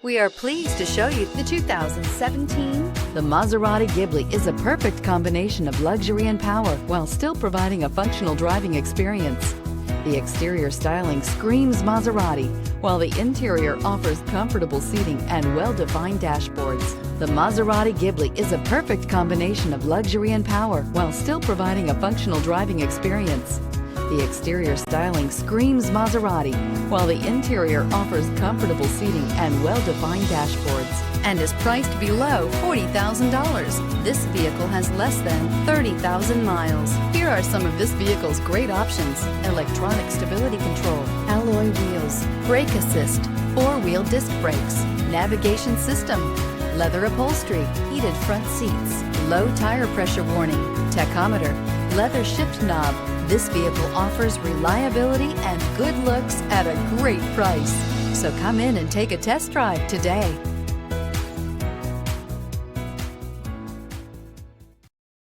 We are pleased to show you the 2017. The Maserati Ghibli is a perfect combination of luxury and power while still providing a functional driving experience. The exterior styling screams Maserati, while the interior offers comfortable seating and well-defined dashboards. The Maserati Ghibli is a perfect combination of luxury and power while still providing a functional driving experience. The exterior styling screams Maserati, while the interior offers comfortable seating and well-defined dashboards, and is priced below $40,000. This vehicle has less than 30,000 miles. Here are some of this vehicle's great options: electronic stability control, alloy wheels, brake assist, four-wheel disc brakes, navigation system, leather upholstery, heated front seats, low tire pressure warning, tachometer, leather shift knob. This vehicle offers reliability and good looks at a great price. So come in and take a test drive today.